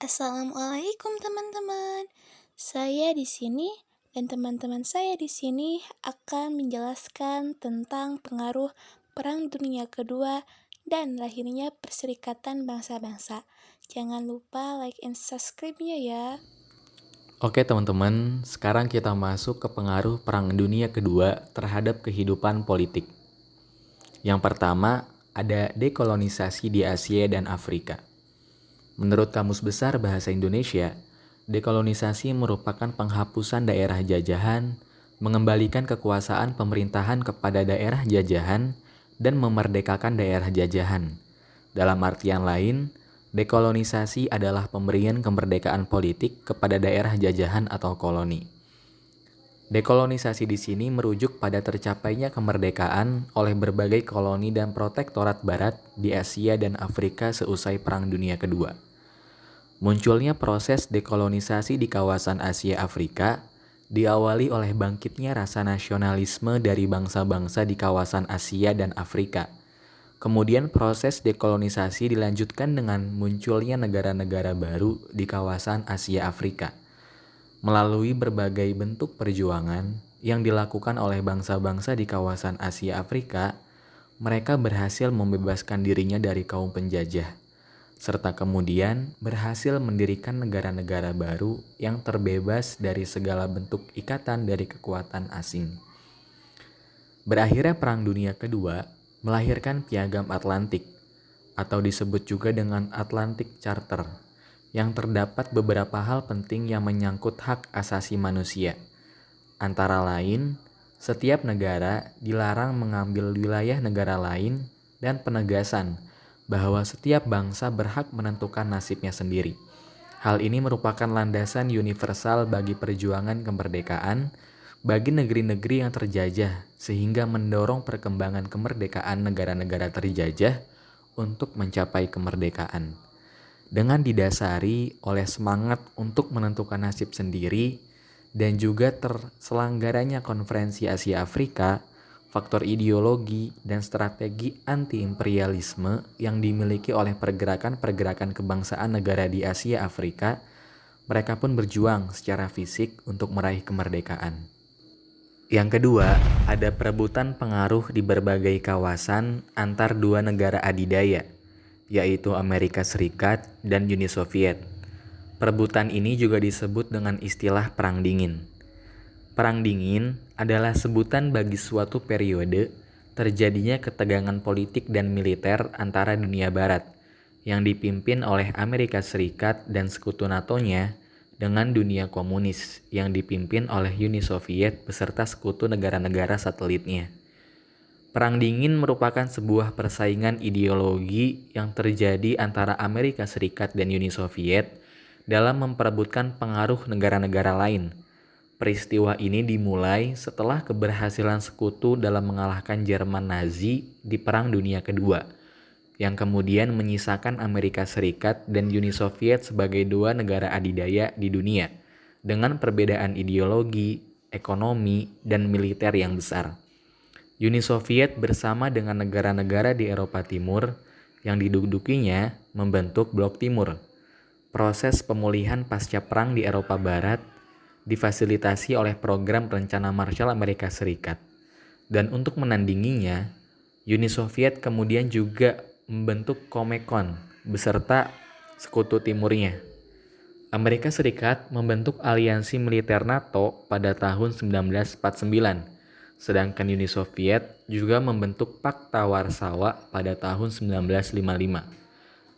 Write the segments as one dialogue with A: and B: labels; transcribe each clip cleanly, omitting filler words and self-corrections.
A: Assalamualaikum teman-teman. Saya di sini dan teman-teman saya di sini akan menjelaskan tentang pengaruh Perang Dunia Kedua dan lahirnya Perserikatan Bangsa-Bangsa. Jangan lupa like and subscribe-nya ya.
B: Oke teman-teman, sekarang kita masuk ke pengaruh Perang Dunia Kedua terhadap kehidupan politik. Yang pertama, ada dekolonisasi di Asia dan Afrika. Menurut Kamus Besar Bahasa Indonesia, dekolonisasi merupakan penghapusan daerah jajahan, mengembalikan kekuasaan pemerintahan kepada daerah jajahan, dan memerdekakan daerah jajahan. Dalam artian lain, dekolonisasi adalah pemberian kemerdekaan politik kepada daerah jajahan atau koloni. Dekolonisasi di sini merujuk pada tercapainya kemerdekaan oleh berbagai koloni dan protektorat barat di Asia dan Afrika seusai Perang Dunia Kedua. Munculnya proses dekolonisasi di kawasan Asia Afrika diawali oleh bangkitnya rasa nasionalisme dari bangsa-bangsa di kawasan Asia dan Afrika. Kemudian proses dekolonisasi dilanjutkan dengan munculnya negara-negara baru di kawasan Asia Afrika. Melalui berbagai bentuk perjuangan yang dilakukan oleh bangsa-bangsa di kawasan Asia Afrika, mereka berhasil membebaskan dirinya dari kaum penjajah, serta kemudian berhasil mendirikan negara-negara baru yang terbebas dari segala bentuk ikatan dari kekuatan asing. Berakhirnya Perang Dunia Kedua melahirkan Piagam Atlantik, atau disebut juga dengan Atlantic Charter, yang terdapat beberapa hal penting yang menyangkut hak asasi manusia. Antara lain, setiap negara dilarang mengambil wilayah negara lain dan penegasan bahwa setiap bangsa berhak menentukan nasibnya sendiri. Hal ini merupakan landasan universal bagi perjuangan kemerdekaan bagi negeri-negeri yang terjajah, sehingga mendorong perkembangan kemerdekaan negara-negara terjajah untuk mencapai kemerdekaan. Dengan didasari oleh semangat untuk menentukan nasib sendiri dan juga terselenggaranya konferensi Asia Afrika, faktor ideologi dan strategi anti-imperialisme yang dimiliki oleh pergerakan-pergerakan kebangsaan negara di Asia Afrika, mereka pun berjuang secara fisik untuk meraih kemerdekaan. Yang kedua, ada perebutan pengaruh di berbagai kawasan antar dua negara adidaya, yaitu Amerika Serikat dan Uni Soviet. Perebutan ini juga disebut dengan istilah Perang Dingin. Perang Dingin adalah sebutan bagi suatu periode terjadinya ketegangan politik dan militer antara dunia barat yang dipimpin oleh Amerika Serikat dan sekutu NATO-nya dengan dunia komunis yang dipimpin oleh Uni Soviet beserta sekutu negara-negara satelitnya. Perang Dingin merupakan sebuah persaingan ideologi yang terjadi antara Amerika Serikat dan Uni Soviet dalam memperebutkan pengaruh negara-negara lain. Peristiwa ini dimulai setelah keberhasilan sekutu dalam mengalahkan Jerman Nazi di Perang Dunia Kedua, yang kemudian menyisakan Amerika Serikat dan Uni Soviet sebagai dua negara adidaya di dunia, dengan perbedaan ideologi, ekonomi, dan militer yang besar. Uni Soviet bersama dengan negara-negara di Eropa Timur yang didudukinya membentuk Blok Timur. Proses pemulihan pasca perang di Eropa Barat difasilitasi oleh program rencana Marshall Amerika Serikat. Dan untuk menandinginya, Uni Soviet kemudian juga membentuk Comecon beserta sekutu timurnya. Amerika Serikat membentuk aliansi militer NATO pada tahun 1949. Sedangkan Uni Soviet juga membentuk Pakta Warsawa pada tahun 1955.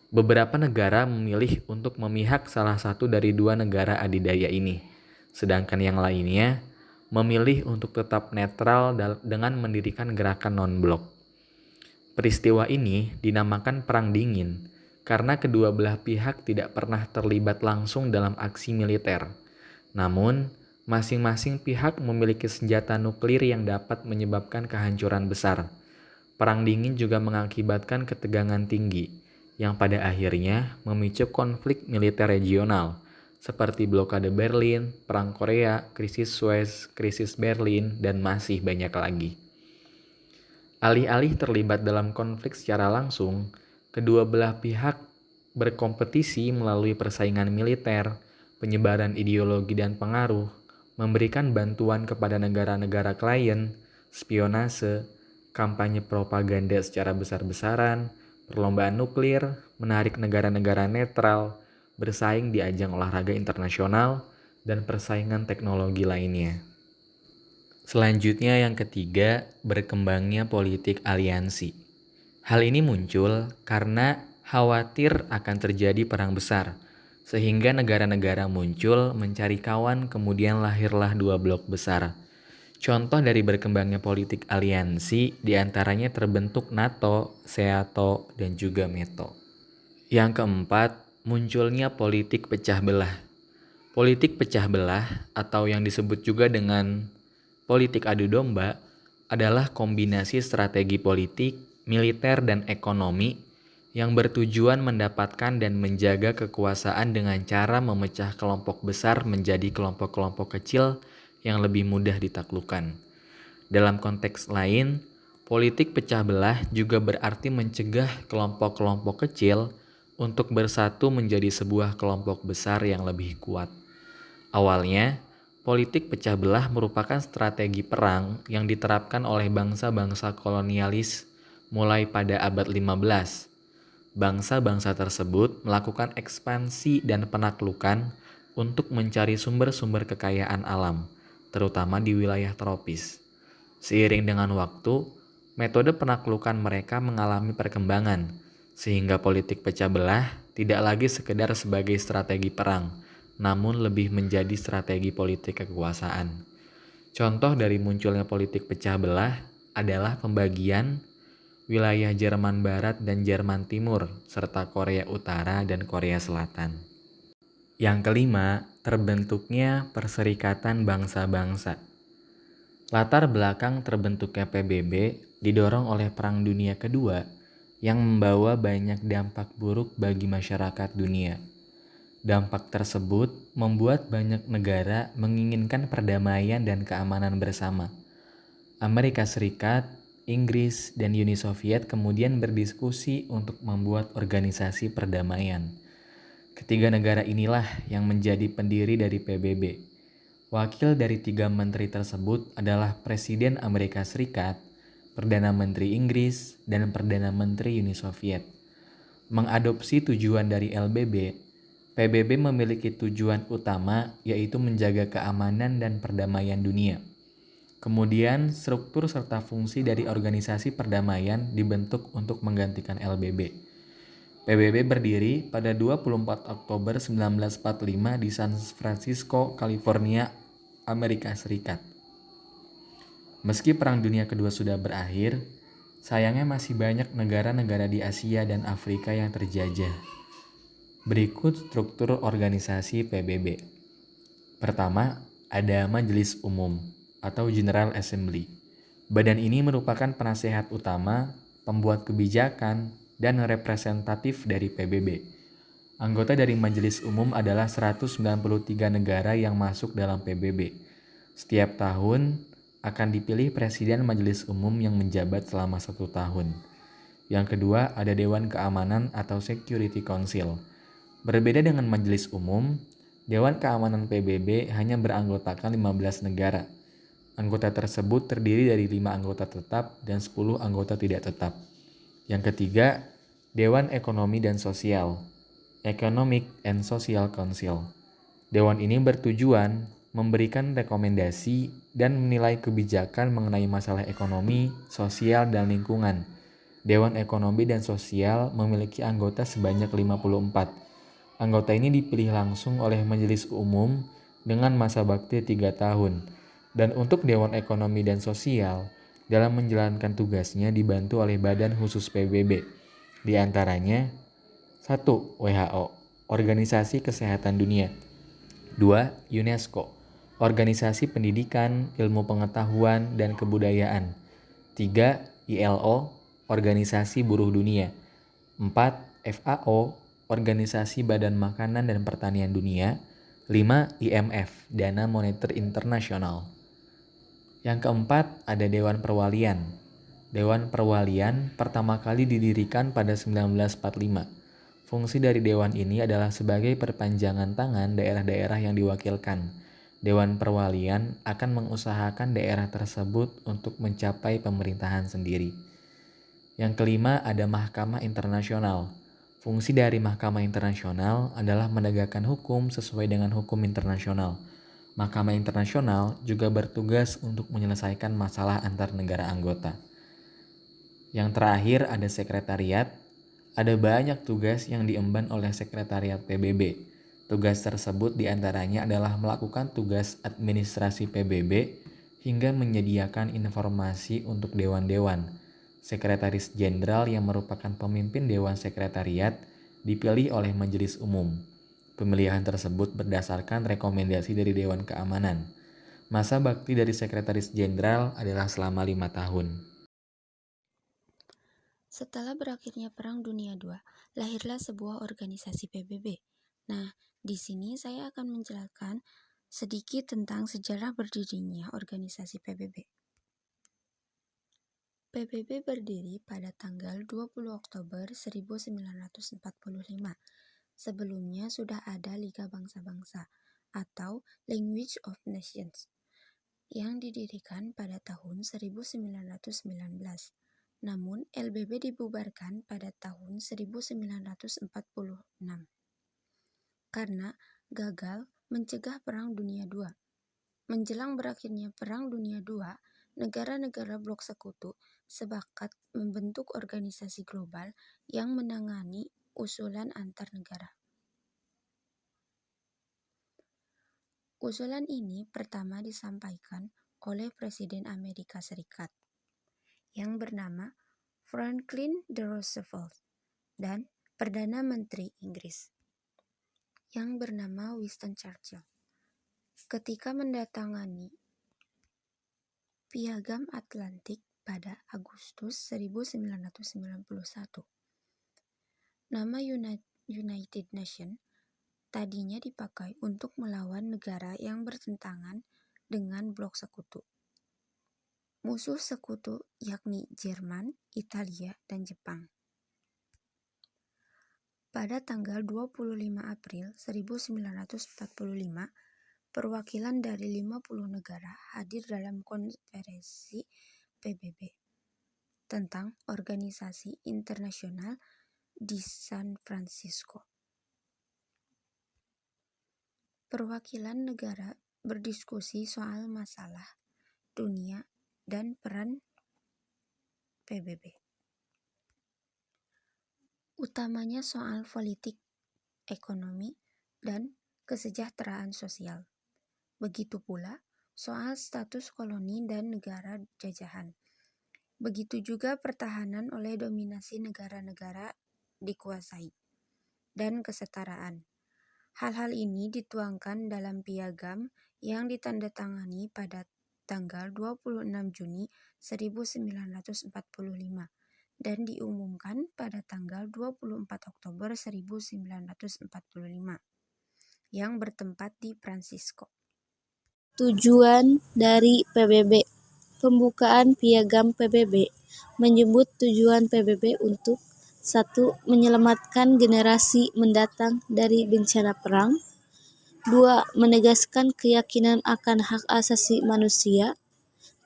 B: Beberapa negara memilih untuk memihak salah satu dari dua negara adidaya ini, sedangkan yang lainnya memilih untuk tetap netral dengan mendirikan gerakan non-blok. Peristiwa ini dinamakan Perang Dingin karena kedua belah pihak tidak pernah terlibat langsung dalam aksi militer. Namun, masing-masing pihak memiliki senjata nuklir yang dapat menyebabkan kehancuran besar. Perang Dingin juga mengakibatkan ketegangan tinggi, yang pada akhirnya memicu konflik militer regional, seperti blokade Berlin, Perang Korea, krisis Suez, krisis Berlin, dan masih banyak lagi. Alih-alih terlibat dalam konflik secara langsung, kedua belah pihak berkompetisi melalui persaingan militer, penyebaran ideologi dan pengaruh, memberikan bantuan kepada negara-negara klien, spionase, kampanye propaganda secara besar-besaran, perlombaan nuklir, menarik negara-negara netral, bersaing di ajang olahraga internasional, dan persaingan teknologi lainnya. Selanjutnya yang ketiga, berkembangnya politik aliansi. Hal ini muncul karena khawatir akan terjadi perang besar, sehingga negara-negara muncul mencari kawan, kemudian lahirlah dua blok besar. Contoh dari berkembangnya politik aliansi diantaranya terbentuk NATO, SEATO, dan juga METO. Yang keempat, munculnya politik pecah belah. Politik pecah belah atau yang disebut juga dengan politik adu domba adalah kombinasi strategi politik, militer, dan ekonomi yang bertujuan mendapatkan dan menjaga kekuasaan dengan cara memecah kelompok besar menjadi kelompok-kelompok kecil yang lebih mudah ditaklukkan. Dalam konteks lain, politik pecah belah juga berarti mencegah kelompok-kelompok kecil untuk bersatu menjadi sebuah kelompok besar yang lebih kuat. Awalnya, politik pecah belah merupakan strategi perang yang diterapkan oleh bangsa-bangsa kolonialis mulai pada abad 15. Bangsa-bangsa tersebut melakukan ekspansi dan penaklukan untuk mencari sumber-sumber kekayaan alam, terutama di wilayah tropis. Seiring dengan waktu, metode penaklukan mereka mengalami perkembangan, sehingga politik pecah belah tidak lagi sekedar sebagai strategi perang, namun lebih menjadi strategi politik kekuasaan. Contoh dari munculnya politik pecah belah adalah pembagian wilayah Jerman Barat dan Jerman Timur, serta Korea Utara dan Korea Selatan. Yang kelima, terbentuknya Perserikatan Bangsa-Bangsa. Latar belakang terbentuknya PBB didorong oleh Perang Dunia Kedua yang membawa banyak dampak buruk bagi masyarakat dunia. Dampak tersebut membuat banyak negara menginginkan perdamaian dan keamanan bersama. Amerika Serikat, Inggris, dan Uni Soviet kemudian berdiskusi untuk membuat organisasi perdamaian. Ketiga negara inilah yang menjadi pendiri dari PBB. Wakil dari tiga menteri tersebut adalah Presiden Amerika Serikat, Perdana Menteri Inggris, dan Perdana Menteri Uni Soviet. Mengadopsi tujuan dari LBB, PBB memiliki tujuan utama yaitu menjaga keamanan dan perdamaian dunia. Kemudian, struktur serta fungsi dari organisasi perdamaian dibentuk untuk menggantikan LBB. PBB berdiri pada 24 Oktober 1945 di San Francisco, California, Amerika Serikat. Meski Perang Dunia Kedua sudah berakhir, sayangnya masih banyak negara-negara di Asia dan Afrika yang terjajah. Berikut struktur organisasi PBB. Pertama, ada Majelis Umum atau General Assembly. Badan ini merupakan penasehat utama, pembuat kebijakan, dan representatif dari PBB. Anggota dari Majelis Umum adalah 193 negara yang masuk dalam PBB. Setiap tahun akan dipilih Presiden Majelis Umum yang menjabat selama 1 tahun. Yang kedua, ada Dewan Keamanan atau Security Council. Berbeda dengan Majelis Umum, Dewan Keamanan PBB hanya beranggotakan 15 negara. Anggota tersebut terdiri dari 5 anggota tetap dan 10 anggota tidak tetap. Yang ketiga, Dewan Ekonomi dan Sosial, Economic and Social Council. Dewan ini bertujuan memberikan rekomendasi dan menilai kebijakan mengenai masalah ekonomi, sosial, dan lingkungan. Dewan Ekonomi dan Sosial memiliki anggota sebanyak 54. Anggota ini dipilih langsung oleh Majelis Umum dengan masa bakti 3 tahun. Dan untuk Dewan Ekonomi dan Sosial, dalam menjalankan tugasnya dibantu oleh badan khusus PBB. Di antaranya, 1. WHO, Organisasi Kesehatan Dunia. 2. UNESCO, Organisasi Pendidikan, Ilmu Pengetahuan, dan Kebudayaan. 3. ILO, Organisasi Buruh Dunia. 4. FAO, Organisasi Badan Makanan dan Pertanian Dunia. 5. IMF, Dana Moneter Internasional. Yang keempat, ada Dewan Perwalian. Dewan Perwalian pertama kali didirikan pada 1945. Fungsi dari dewan ini adalah sebagai perpanjangan tangan daerah-daerah yang diwakilkan. Dewan perwalian akan mengusahakan daerah tersebut untuk mencapai pemerintahan sendiri. Yang kelima ada Mahkamah Internasional. Fungsi dari Mahkamah Internasional adalah menegakkan hukum sesuai dengan hukum internasional. Mahkamah Internasional juga bertugas untuk menyelesaikan masalah antar negara anggota. Yang terakhir ada Sekretariat. Ada banyak tugas yang diemban oleh Sekretariat PBB. Tugas tersebut diantaranya adalah melakukan tugas administrasi PBB hingga menyediakan informasi untuk dewan-dewan. Sekretaris Jenderal yang merupakan pemimpin Dewan Sekretariat dipilih oleh Majelis Umum. Pemilihan tersebut berdasarkan rekomendasi dari Dewan Keamanan. Masa bakti dari Sekretaris Jenderal adalah selama 5 tahun.
C: Setelah berakhirnya Perang Dunia II, lahirlah sebuah organisasi PBB. Nah, di sini saya akan menjelaskan sedikit tentang sejarah berdirinya organisasi PBB. PBB berdiri pada tanggal 20 Oktober 1945. Sebelumnya sudah ada Liga Bangsa-Bangsa atau Language of Nations yang didirikan pada tahun 1919. Namun, LBB dibubarkan pada tahun 1946 karena gagal mencegah Perang Dunia II. Menjelang berakhirnya Perang Dunia II, negara-negara blok sekutu sepakat membentuk organisasi global yang menangani usulan antar negara. Usulan ini pertama disampaikan oleh Presiden Amerika Serikat yang bernama Franklin D. Roosevelt dan Perdana Menteri Inggris yang bernama Winston Churchill. Ketika mendatangani Piagam Atlantik pada Agustus 1991, nama United Nations tadinya dipakai untuk melawan negara yang bertentangan dengan blok sekutu. Musuh sekutu yakni Jerman, Italia, dan Jepang. Pada tanggal 25 April 1945, perwakilan dari 50 negara hadir dalam konferensi PBB tentang organisasi internasional di San Francisco. Perwakilan negara berdiskusi soal masalah dunia dan peran PBB. Utamanya soal politik, ekonomi, dan kesejahteraan sosial. Begitu pula soal status koloni dan negara jajahan. Begitu juga pertahanan oleh dominasi negara-negara dikuasai, dan kesetaraan. Hal-hal ini dituangkan dalam piagam yang ditandatangani pada tanggal 26 Juni 1945 dan diumumkan pada tanggal 24 Oktober 1945 yang bertempat di Francisco.
D: Tujuan dari PBB. Pembukaan Piagam PBB menyebut tujuan PBB untuk 1. Menyelamatkan generasi mendatang dari bencana perang. 2. Menegaskan keyakinan akan hak asasi manusia.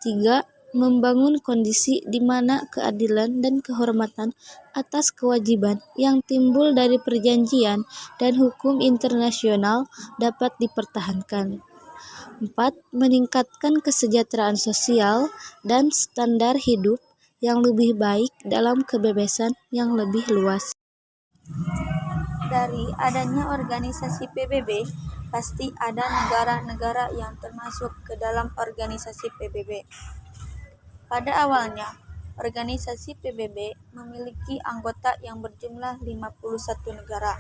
D: 3. Membangun kondisi di mana keadilan dan kehormatan atas kewajiban yang timbul dari perjanjian dan hukum internasional dapat dipertahankan. 4. Meningkatkan kesejahteraan sosial dan standar hidup yang lebih baik dalam kebebasan yang lebih luas.
E: Dari adanya organisasi PBB, pasti ada negara-negara yang termasuk ke dalam organisasi PBB. Pada awalnya, organisasi PBB memiliki anggota yang berjumlah 51 negara.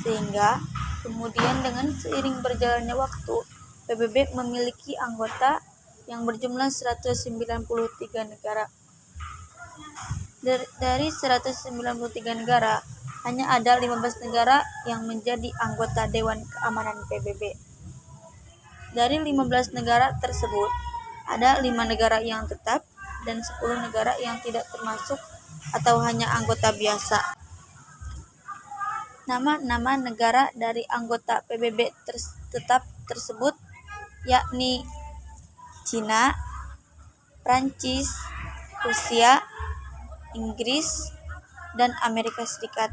E: Sehingga kemudian dengan seiring berjalannya waktu, PBB memiliki anggota yang berjumlah 193 negara. Dari 193 negara, hanya ada 15 negara yang menjadi anggota Dewan Keamanan PBB. Dari 15 negara tersebut, ada 5 negara yang tetap dan 10 negara yang tidak termasuk atau hanya anggota biasa. nama-nama negara dari anggota PBB tetap tersebut, yakni Cina, Prancis, Rusia, Inggris, dan Amerika Serikat.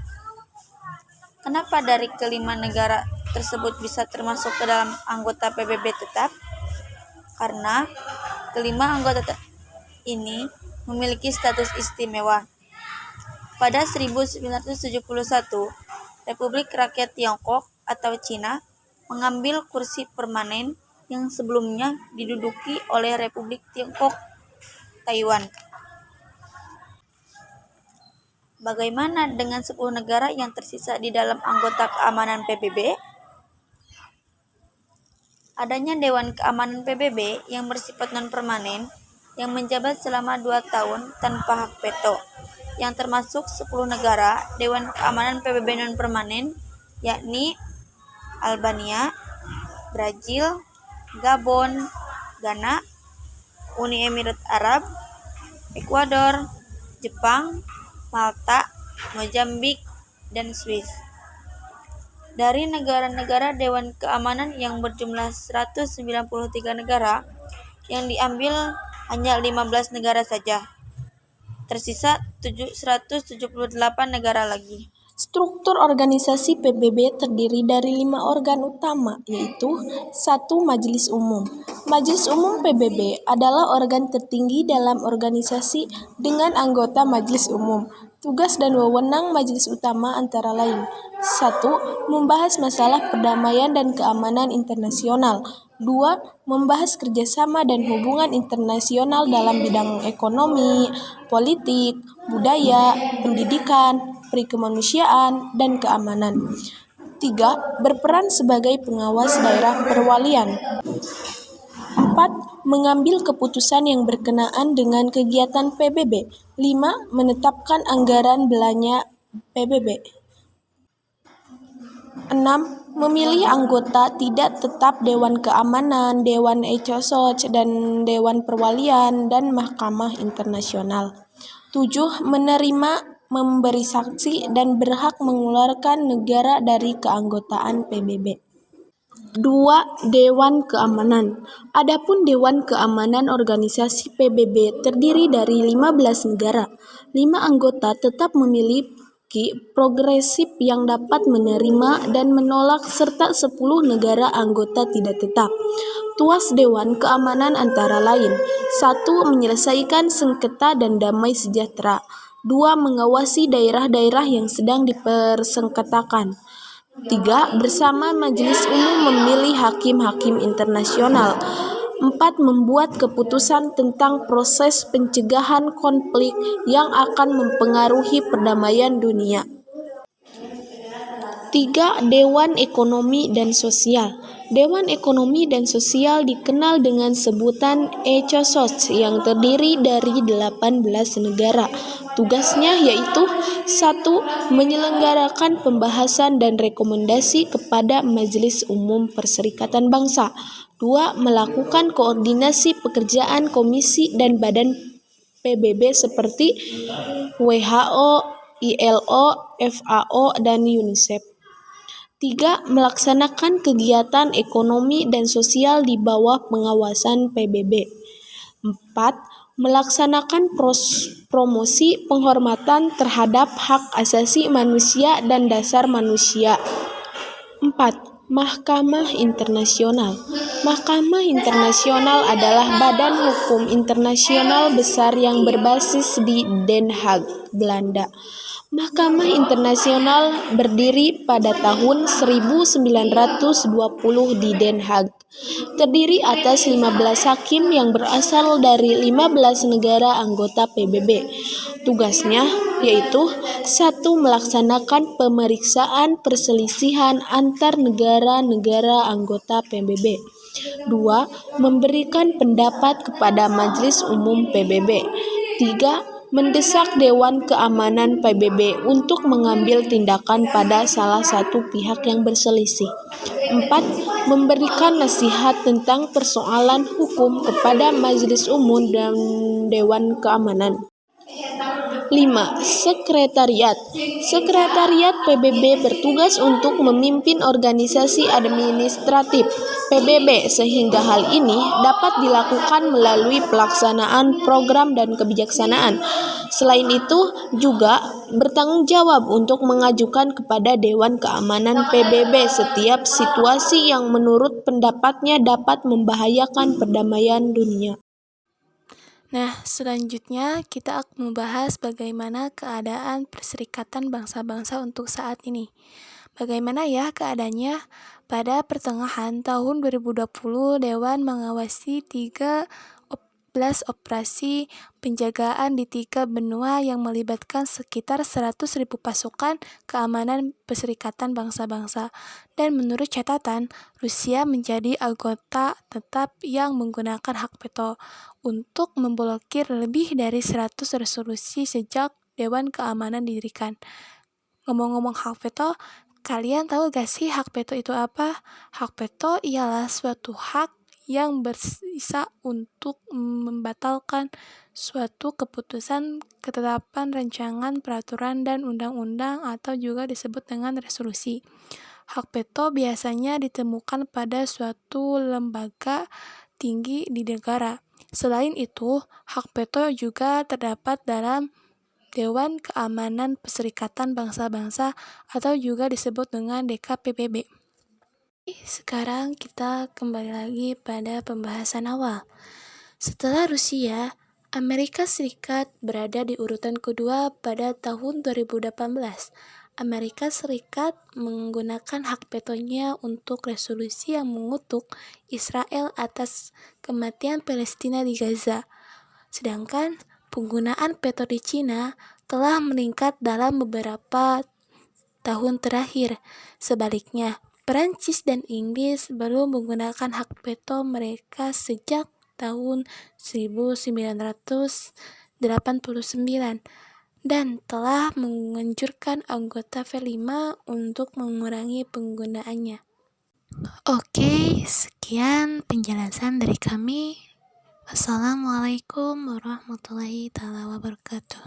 E: Kenapa dari kelima negara tersebut bisa termasuk ke dalam anggota PBB tetap? Karena kelima anggota ini memiliki status istimewa. Pada 1971, Republik Rakyat Tiongkok atau Cina mengambil kursi permanen yang sebelumnya diduduki oleh Republik Tiongkok Taiwan. Bagaimana dengan 10 negara yang tersisa di dalam anggota keamanan PBB? Adanya Dewan Keamanan PBB yang bersifat non-permanen yang menjabat selama 2 tahun tanpa hak veto, yang termasuk 10 negara Dewan Keamanan PBB non-permanen, yakni Albania, Brazil, Gabon, Ghana, Uni Emirat Arab, Ekuador, Jepang, Malta, Mozambik, dan Swiss. Dari negara-negara Dewan Keamanan yang berjumlah 193 negara, yang diambil hanya 15 negara saja. Tersisa 178 negara lagi.
A: Struktur organisasi PBB terdiri dari 5 organ utama, yaitu 1. Majelis Umum. Majelis Umum PBB adalah organ tertinggi dalam organisasi dengan anggota Majelis Umum. Tugas dan wewenang majelis utama antara lain: 1. Membahas masalah perdamaian dan keamanan internasional. 2. Membahas kerjasama dan hubungan internasional dalam bidang ekonomi, politik, budaya, pendidikan, perikemanusiaan, dan keamanan. 3. Berperan sebagai pengawas daerah perwalian. 4. Mengambil keputusan yang berkenaan dengan kegiatan PBB. 5. Menetapkan anggaran belanja PBB. 6. Memilih anggota tidak tetap Dewan Keamanan, Dewan ECOSOC, dan Dewan Perwalian, dan Mahkamah Internasional. 7. Menerima, memberi saksi, dan berhak mengeluarkan negara dari keanggotaan PBB. 2. Dewan Keamanan. Adapun Dewan Keamanan organisasi PBB terdiri dari 15 negara. 5 anggota tetap memiliki progresif yang dapat menerima dan menolak, serta 10 negara anggota tidak tetap. Tugas Dewan Keamanan antara lain: 1. Menyelesaikan sengketa dan damai sejahtera. 2. Mengawasi daerah-daerah yang sedang dipersengketakan. 3. Bersama Majelis Umum memilih hakim-hakim internasional. 4. Membuat keputusan tentang proses pencegahan konflik yang akan mempengaruhi perdamaian dunia. 3. Dewan Ekonomi dan Sosial. Dewan Ekonomi dan Sosial dikenal dengan sebutan ECOSOC yang terdiri dari 18 negara. Tugasnya yaitu: 1. Menyelenggarakan pembahasan dan rekomendasi kepada Majelis Umum Perserikatan Bangsa. 2. Melakukan koordinasi pekerjaan komisi dan badan PBB seperti WHO, ILO, FAO, dan UNICEF. 3. Melaksanakan kegiatan ekonomi dan sosial di bawah pengawasan PBB. 4. Melaksanakan promosi penghormatan terhadap hak asasi manusia dan dasar manusia. 4. Mahkamah Internasional. Mahkamah Internasional adalah badan hukum internasional besar yang berbasis di Den Haag, Belanda. Mahkamah Internasional berdiri pada tahun 1920 di Den Haag. Terdiri atas 15 hakim yang berasal dari 15 negara anggota PBB. Tugasnya yaitu: 1. Melaksanakan pemeriksaan perselisihan antar negara-negara anggota PBB. 2. Memberikan pendapat kepada Majelis Umum PBB. 3. Mendesak Dewan Keamanan PBB untuk mengambil tindakan pada salah satu pihak yang berselisih. 4. Memberikan nasihat tentang persoalan hukum kepada Majelis Umum dan Dewan Keamanan. 5. Sekretariat. Sekretariat PBB bertugas untuk memimpin organisasi administratif PBB sehingga hal ini dapat dilakukan melalui pelaksanaan program dan kebijaksanaan. Selain itu, juga bertanggung jawab untuk mengajukan kepada Dewan Keamanan PBB setiap situasi yang menurut pendapatnya dapat membahayakan perdamaian dunia. Nah, selanjutnya kita akan membahas bagaimana keadaan Perserikatan Bangsa-Bangsa untuk saat ini. Bagaimana ya keadaannya? Pada pertengahan tahun 2020, Dewan mengawasi 13 operasi penjagaan di 3 benua yang melibatkan sekitar 100.000 pasukan keamanan Perserikatan Bangsa-Bangsa. Dan menurut catatan, Rusia menjadi anggota tetap yang menggunakan hak veto untuk memblokir lebih dari 100 resolusi sejak Dewan Keamanan didirikan. Ngomong-ngomong hak veto, kalian tahu gak sih hak veto itu apa? Hak veto ialah suatu hak yang bersisa untuk membatalkan suatu keputusan, ketetapan, rancangan, peraturan, dan undang-undang atau juga disebut dengan resolusi. Hak veto biasanya ditemukan pada suatu lembaga tinggi di negara. Selain itu, hak veto juga terdapat dalam Dewan Keamanan Perserikatan Bangsa-Bangsa atau juga disebut dengan DKPBB. Sekarang kita kembali lagi pada pembahasan awal. Setelah Rusia, Amerika Serikat berada di urutan kedua pada tahun 2018. Amerika Serikat menggunakan hak vetonya untuk resolusi yang mengutuk Israel atas kematian Palestina di Gaza. Sedangkan penggunaan veto di Cina telah meningkat dalam beberapa tahun terakhir. Sebaliknya, Perancis dan Inggris belum menggunakan hak veto mereka sejak tahun 1989 dan telah menganjurkan anggota V5 untuk mengurangi penggunaannya. Oke, sekian penjelasan dari kami. Wassalamualaikum warahmatullahi wabarakatuh.